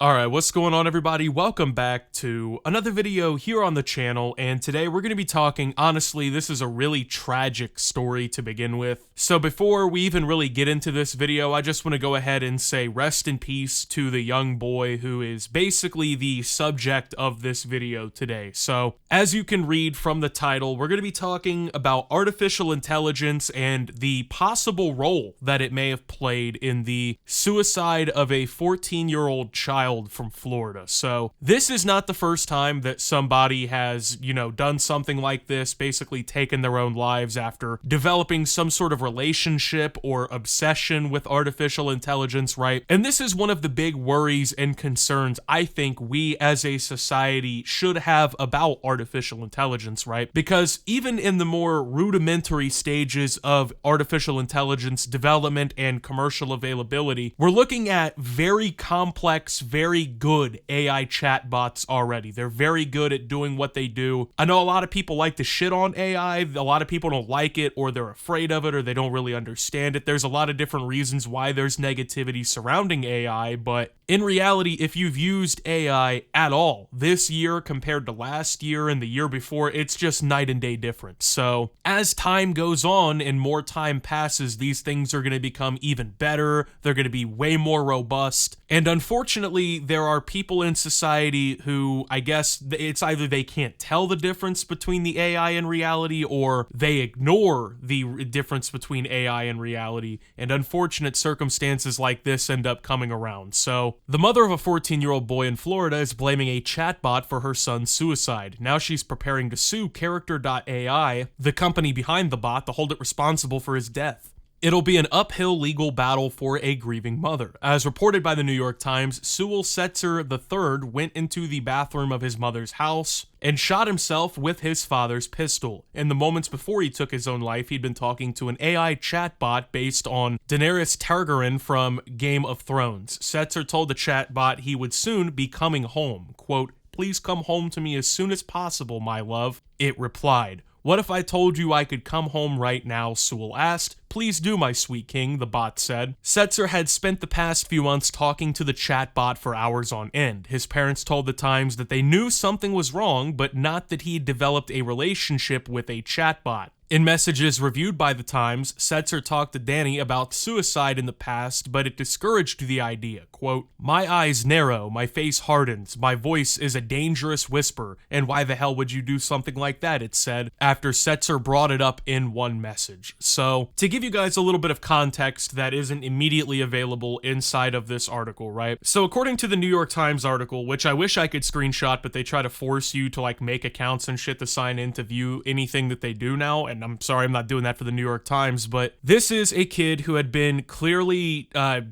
Alright, what's going on everybody? Welcome back to another video here on the channel, and today we're going to be talking, honestly, this is a really tragic story to begin with. So before we even really get into this video, I just want to go ahead and say rest in peace to the young boy who is basically the subject of this video today. So, as you can read from the title, we're going to be talking about artificial intelligence and the possible role that it may have played in the suicide of a 14-year-old child from Florida. So this is not the first time that somebody has, done something like this, basically taken their own lives after developing some sort of relationship or obsession with artificial intelligence, right? And this is one of the big worries and concerns I think we as a society should have about artificial intelligence, right? Because even in the more rudimentary stages of artificial intelligence development and commercial availability, we're looking at very complex, very good AI chatbots already. They're very good at doing what they do. I know a lot of people like to shit on AI. A lot of people don't like it, or they're afraid of it, or they don't really understand it. There's a lot of different reasons why there's negativity surrounding AI, but in reality, if you've used AI at all this year compared to last year and the year before, it's just night and day difference. So as time goes on and more time passes, these things are going to become even better. They're going to be way more robust. And unfortunately, there are people in society who, I guess, it's either they can't tell the difference between the AI and reality, or they ignore the difference between AI and reality. And unfortunate circumstances like this end up coming around. So the mother of a 14-year-old boy in Florida is blaming a chatbot for her son's suicide. Now she's preparing to sue AI, the company behind the bot, to hold it responsible for his death. It'll be an uphill legal battle for a grieving mother. As reported by the New York Times, Sewell Setzer III went into the bathroom of his mother's house and shot himself with his father's pistol. In the moments before he took his own life, he'd been talking to an AI chatbot based on Daenerys Targaryen from Game of Thrones. Setzer told the chatbot he would soon be coming home. Quote, "Please come home to me as soon as possible, my love," it replied. "What if I told you I could come home right now?" Sewell asked. "Please do, my sweet king," the bot said. Setzer had spent the past few months talking to the chatbot for hours on end. His parents told the Times that they knew something was wrong, but not that he'd developed a relationship with a chatbot. In messages reviewed by the Times, Setzer talked to Danny about suicide in the past, but it discouraged the idea. Quote, "My eyes narrow, my face hardens, my voice is a dangerous whisper, and why the hell would you do something like that?" it said, after Setzer brought it up in one message. So, to give you guys a little bit of context that isn't immediately available inside of this article, right? So, according to the New York Times article, which I wish I could screenshot, but they try to force you to make accounts and shit to sign in to view anything that they do now, and I'm sorry I'm not doing that for the New York Times, but this is a kid who had been clearly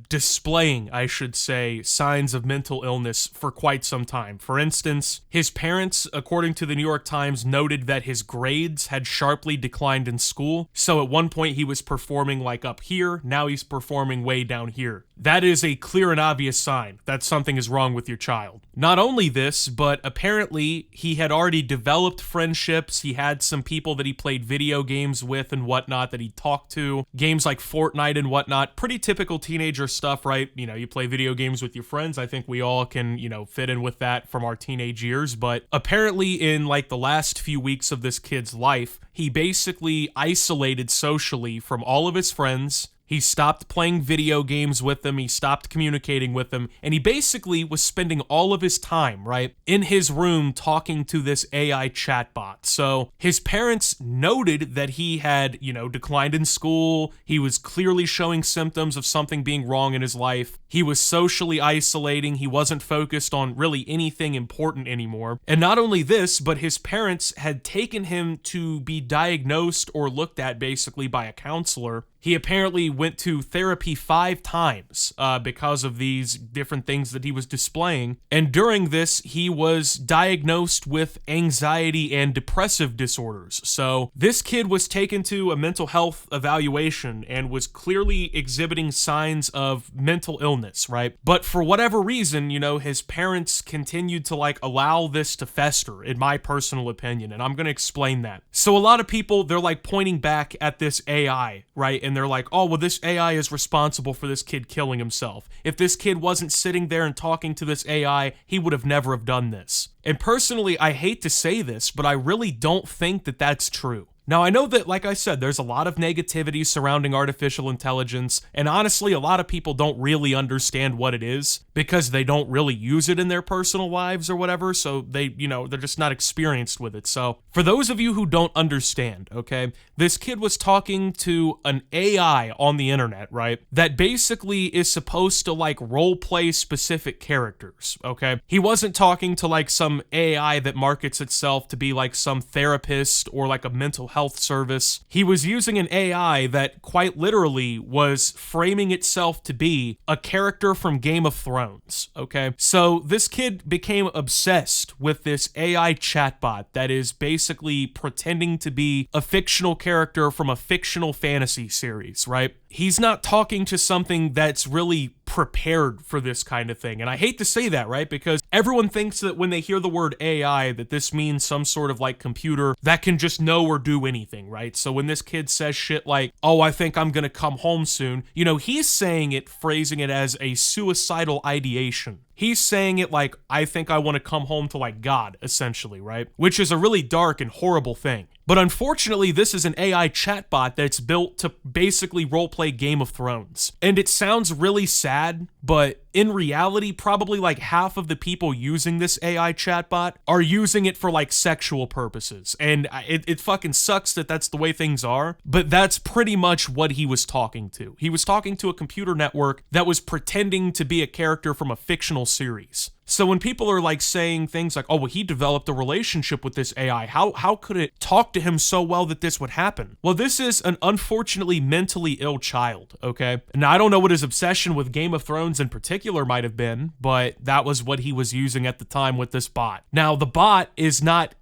displaying, I should say, signs of mental illness for quite some time. For instance, his parents, according to the New York Times, noted that his grades had sharply declined in school, so at one point he was performing up here, now he's performing way down here. That is a clear and obvious sign that something is wrong with your child. Not only this, but apparently he had already developed friendships. He had some people that he played video games with and whatnot that he talked to. Games like Fortnite and whatnot. Pretty typical teenager stuff, right? You play video games with your friends. I think we all can, fit in with that from our teenage years. But apparently in the last few weeks of this kid's life, he basically isolated socially from all of his friends. He stopped playing video games with them, he stopped communicating with them, and he basically was spending all of his time, right, in his room talking to this AI chatbot. So his parents noted that he had, declined in school, he was clearly showing symptoms of something being wrong in his life, he was socially isolating, he wasn't focused on really anything important anymore. And not only this, but his parents had taken him to be diagnosed or looked at basically by a counselor. He apparently went to therapy 5 times because of these different things that he was displaying. And during this, he was diagnosed with anxiety and depressive disorders. So this kid was taken to a mental health evaluation and was clearly exhibiting signs of mental illness, right? But for whatever reason, his parents continued to allow this to fester, in my personal opinion. And I'm going to explain that. So a lot of people, they're pointing back at this AI, right? And they're like, oh, well, this AI is responsible for this kid killing himself. If this kid wasn't sitting there and talking to this AI, he would have never have done this. And personally, I hate to say this, but I really don't think that that's true. Now, I know that, like I said, there's a lot of negativity surrounding artificial intelligence, and honestly, a lot of people don't really understand what it is because they don't really use it in their personal lives or whatever, so they're just not experienced with it. So, for those of you who don't understand, okay, this kid was talking to an AI on the internet, right, that basically is supposed to, like, role-play specific characters, okay? He wasn't talking to, like, some AI that markets itself to be, like, some therapist or, like, a mental health service. He was using an AI that quite literally was framing itself to be a character from Game of Thrones, okay? So this kid became obsessed with this AI chatbot that is basically pretending to be a fictional character from a fictional fantasy series, right? He's not talking to something that's really prepared for this kind of thing. And I hate to say that, right? Because everyone thinks that when they hear the word AI, that this means some sort of like computer that can just know or do anything, right? So when this kid says shit like, oh, I think I'm gonna come home soon, he's saying it, phrasing it as a suicidal ideation. He's saying it like, I think I want to come home to like God, essentially, right? Which is a really dark and horrible thing. But unfortunately, this is an AI chatbot that's built to basically roleplay Game of Thrones. And it sounds really sad, but in reality, probably like half of the people using this AI chatbot are using it for like sexual purposes. And it fucking sucks that that's the way things are, but that's pretty much what he was talking to. He was talking to a computer network that was pretending to be a character from a fictional series. So when people are like saying things like, oh, well, he developed a relationship with this AI, how could it talk to him so well that this would happen? Well, this is an unfortunately mentally ill child, okay? Now, I don't know what his obsession with Game of Thrones in particular might have been, but that was what he was using at the time with this bot. Now, the bot is not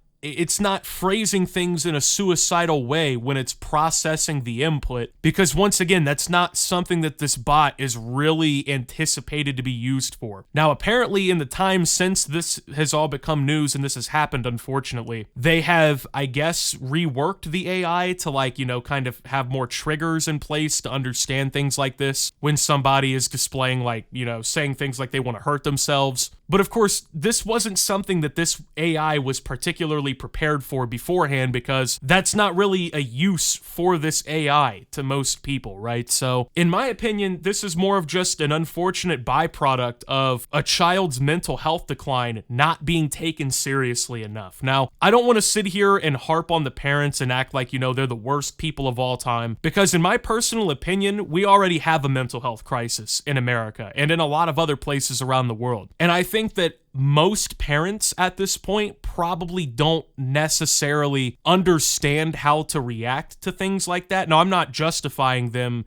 phrasing things in a suicidal way when it's processing the input, because once again, that's not something that this bot is really anticipated to be used for. Now, apparently in the time since this has all become news and this has happened, unfortunately, they have, I guess, reworked the AI to like, kind of have more triggers in place to understand things like this when somebody is displaying like, saying things like they want to hurt themselves. But of course, this wasn't something that this AI was particularly prepared for beforehand, because that's not really a use for this AI to most people, right? So, in my opinion, this is more of just an unfortunate byproduct of a child's mental health decline not being taken seriously enough. Now, I don't want to sit here and harp on the parents and act like, they're the worst people of all time, because in my personal opinion, we already have a mental health crisis in America and in a lot of other places around the world. And I think that most parents at this point probably don't necessarily understand how to react to things like that. Now, I'm not justifying them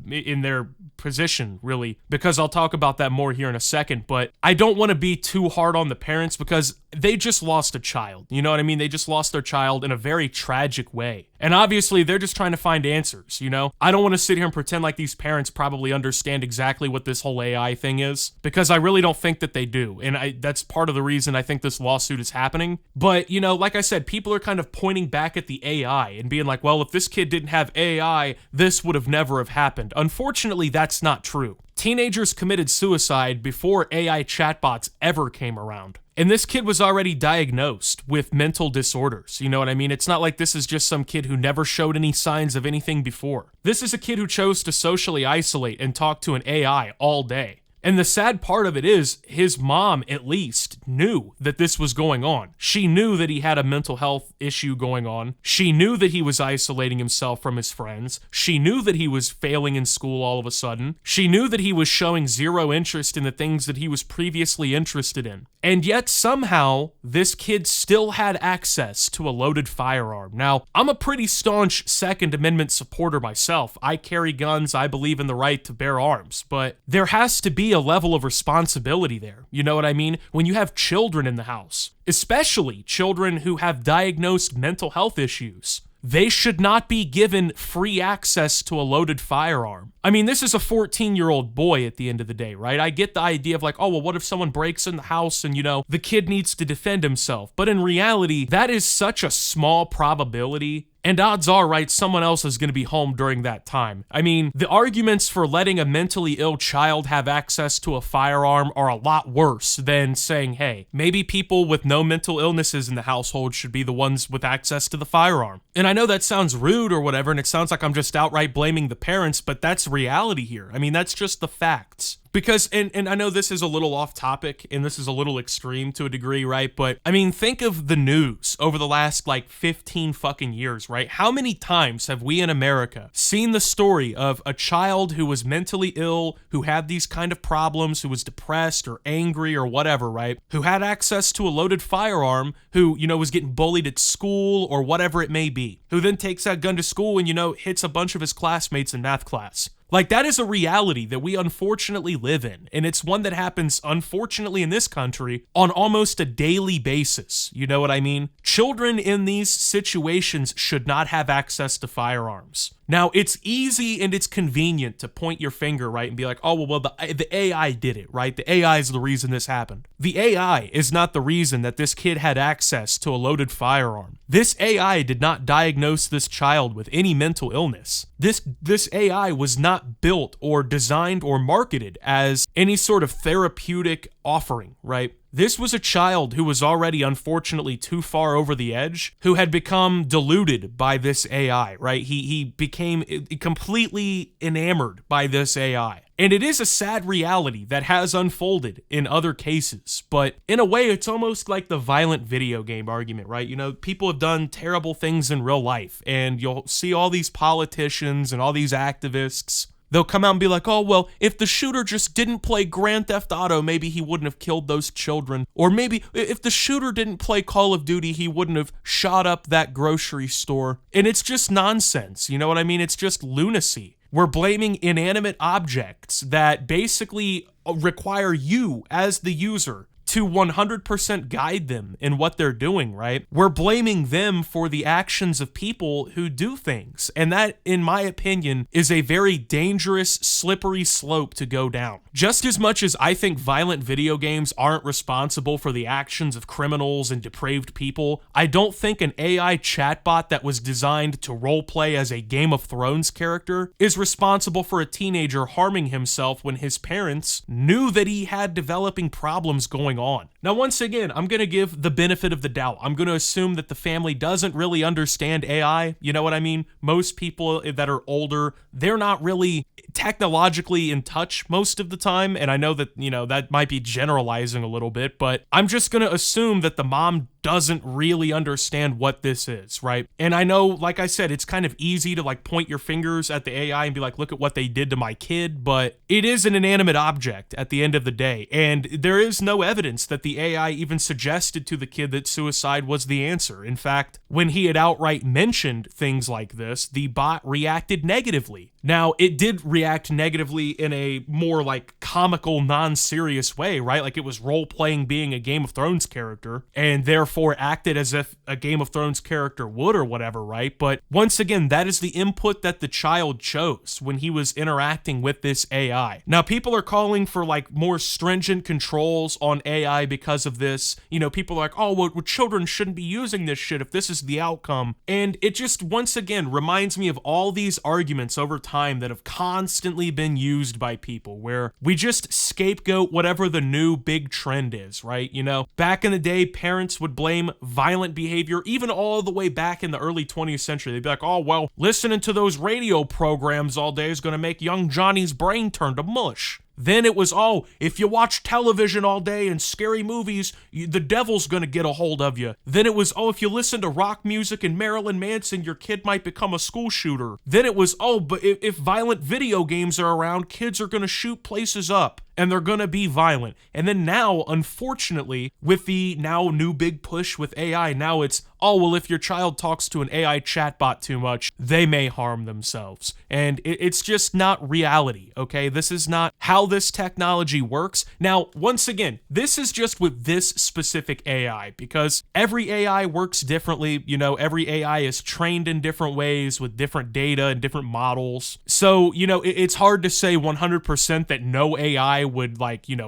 in their position, really, because I'll talk about that more here in a second, but I don't want to be too hard on the parents because they just lost a child. You know what I mean? They just lost their child in a very tragic way. And obviously, they're just trying to find answers, I don't want to sit here and pretend like these parents probably understand exactly what this whole AI thing is, because I really don't think that they do. And that's part of the reason I think this lawsuit is happening. But, like I said, people are kind of pointing back at the AI and being like, well, if this kid didn't have AI, this would have never have happened. Unfortunately, that's not true. Teenagers committed suicide before AI chatbots ever came around. And this kid was already diagnosed with mental disorders. You know what I mean? It's not like this is just some kid who never showed any signs of anything before. This is a kid who chose to socially isolate and talk to an AI all day. And the sad part of it is, his mom, at least, knew that this was going on. She knew that he had a mental health issue going on. She knew that he was isolating himself from his friends. She knew that he was failing in school all of a sudden. She knew that he was showing zero interest in the things that he was previously interested in. And yet, somehow, this kid still had access to a loaded firearm. Now, I'm a pretty staunch Second Amendment supporter myself. I carry guns. I believe in the right to bear arms. But there has to be a level of responsibility there. You know what I mean? When you have children in the house, especially children who have diagnosed mental health issues, they should not be given free access to a loaded firearm. I mean, this is a 14-year-old boy at the end of the day, right? I get the idea of like, oh, well, what if someone breaks in the house and, the kid needs to defend himself? But in reality, that is such a small probability And odds are, right, someone else is going to be home during that time. I mean, the arguments for letting a mentally ill child have access to a firearm are a lot worse than saying, hey, maybe people with no mental illnesses in the household should be the ones with access to the firearm. And I know that sounds rude or whatever, and it sounds like I'm just outright blaming the parents, but that's reality here. I mean, that's just the facts. Because, and I know this is a little off topic, and this is a little extreme to a degree, right? But, I mean, think of the news over the last, 15 fucking years, right? How many times have we in America seen the story of a child who was mentally ill, who had these kind of problems, who was depressed or angry or whatever, right? Who had access to a loaded firearm, who, was getting bullied at school or whatever it may be, who then takes that gun to school and, hits a bunch of his classmates in math class. That is a reality that we unfortunately live in, and it's one that happens, unfortunately, in this country on almost a daily basis. You know what I mean? Children in these situations should not have access to firearms. Now, it's easy and it's convenient to point your finger, right, and be like, oh, well, the AI did it, right? The AI is the reason this happened. The AI is not the reason that this kid had access to a loaded firearm. This AI did not diagnose this child with any mental illness. This AI was not built or designed or marketed as any sort of therapeutic offering, right? This was a child who was already unfortunately too far over the edge, who had become deluded by this AI, right? He became completely enamored by this AI. And it is a sad reality that has unfolded in other cases, but in a way, it's almost like the violent video game argument, right? People have done terrible things in real life, and you'll see all these politicians and all these activists. They'll come out and be like, oh, well, if the shooter just didn't play Grand Theft Auto, maybe he wouldn't have killed those children. Or maybe if the shooter didn't play Call of Duty, he wouldn't have shot up that grocery store. And it's just nonsense. You know what I mean? It's just lunacy. We're blaming inanimate objects that basically require you as the user to 100% guide them in what they're doing, right? We're blaming them for the actions of people who do things. And that, in my opinion, is a very dangerous, slippery slope to go down. Just as much as I think violent video games aren't responsible for the actions of criminals and depraved people, I don't think an AI chatbot that was designed to roleplay as a Game of Thrones character is responsible for a teenager harming himself when his parents knew that he had developing problems going on. Now, once again, I'm going to give the benefit of the doubt. I'm going to assume that the family doesn't really understand AI. You know what I mean? Most people that are older, they're not really technologically in touch most of the time. And I know that, that might be generalizing a little bit, but I'm just going to assume that the mom doesn't really understand what this is, right? And I know, like I said, it's kind of easy to point your fingers at the AI and be like, look at what they did to my kid, but it is an inanimate object at the end of the day. And there is no evidence that the AI even suggested to the kid that suicide was the answer. In fact, when he had outright mentioned things like this, the bot reacted negatively. Now, it did react negatively in a more comical, non-serious way, right? It was role-playing being a Game of Thrones character, and therefore acted as if a Game of Thrones character would or whatever, right? But once again, that is the input that the child chose when he was interacting with this AI. Now, people are calling for more stringent controls on AI because of this. People are like, oh, well, children shouldn't be using this shit if this is the outcome. And it just, once again, reminds me of all these arguments over time that have constantly been used by people where we just scapegoat whatever the new big trend is, right? Back in the day, parents would blame violent behavior, even all the way back in the early 20th century. They'd be like, oh, well, listening to those radio programs all day is going to make young Johnny's brain turn to mush. Then it was, oh, if you watch television all day and scary movies, the devil's gonna get a hold of you. Then it was, oh, if you listen to rock music and Marilyn Manson, your kid might become a school shooter. Then it was, oh, but if violent video games are around, kids are gonna shoot places up. And they're gonna be violent. And then now, unfortunately, with the now new big push with AI, now it's, oh, well, if your child talks to an AI chatbot too much, they may harm themselves. And it's just not reality, okay? This is not how this technology works. Now, once again, this is just with this specific AI, because every AI works differently. Every AI is trained in different ways with different data and different models. So, it's hard to say 100% that no AI would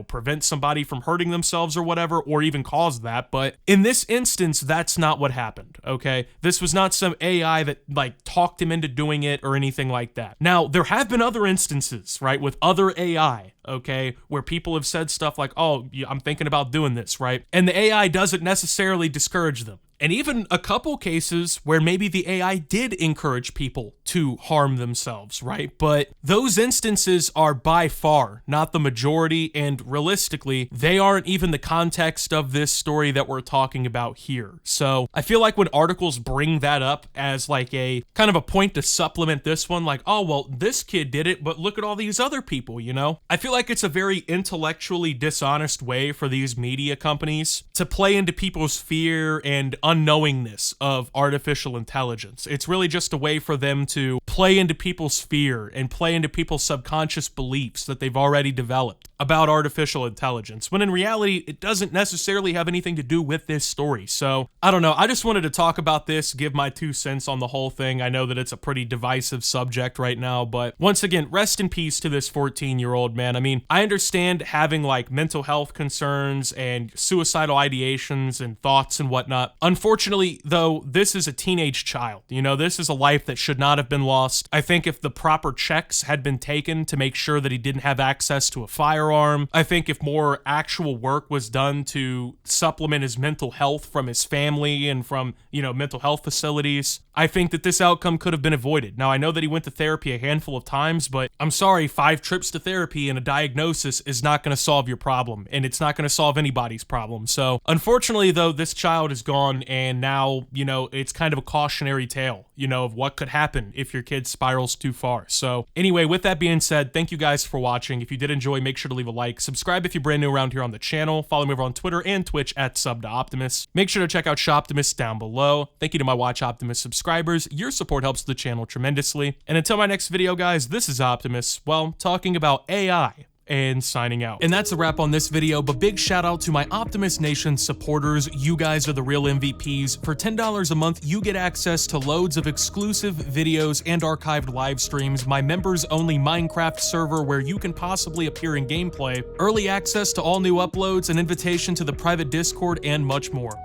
prevent somebody from hurting themselves or whatever, or even cause that. But in this instance, that's not what happened. happened, okay? This was not some AI that like talked him into doing it or anything like that. Now, there have been other instances, right, with other AI, okay, where people have said stuff like, oh, yeah, I'm thinking about doing this, right? And the AI doesn't necessarily discourage them. And even a couple cases where maybe the AI did encourage people to harm themselves, right? But those instances are by far not the majority, and realistically, they aren't even the context of this story that we're talking about here. So I feel like when articles bring that up as like a kind of a point to supplement this one, like, oh, well, this kid did it, but look at all these other people, you know? I feel like it's a very intellectually dishonest way for these media companies to play into people's fear and unknowingness of artificial intelligence. It's really just a way for them to play into people's fear and play into people's subconscious beliefs that they've already developed about artificial intelligence, when in reality, it doesn't necessarily have anything to do with this story. So, I don't know, I just wanted to talk about this, give my 2 cents on the whole thing. I know that it's a pretty divisive subject right now, but once again, rest in peace to this 14-year-old man. I mean, I understand having like mental health concerns and suicidal ideations and thoughts and whatnot. Unfortunately, though, this is a teenage child. You know, this is a life that should not have been lost. I think if the proper checks had been taken to make sure that he didn't have access to a firearm, I think if more actual work was done to supplement his mental health from his family and from, you know, mental health facilities, I think that this outcome could have been avoided. Now, I know that he went to therapy a handful of times, but I'm sorry, 5 trips to therapy and a diagnosis is not going to solve your problem, and it's not going to solve anybody's problem. So, unfortunately, though, this child is gone, and now, you know, it's kind of a cautionary tale, you know, of what could happen if your kid spirals too far. So, anyway, with that being said, thank you guys for watching. If you did enjoy, make sure to leave a like, subscribe if you're brand new around here on the channel, follow me over on Twitter and Twitch at @subtooptimus. Make sure to check out Shoptimus down below. Thank you to my Watch Optimus subscribers. Your support helps the channel tremendously. And until my next video, guys, this is Optimus, well, talking about AI and signing out. And that's a wrap on this video, but big shout out to my Optimus Nation supporters. You guys are the real MVPs. For $10 a month, you get access to loads of exclusive videos and archived live streams, my members only Minecraft server where you can possibly appear in gameplay, early access to all new uploads, an invitation to the private Discord, and much more.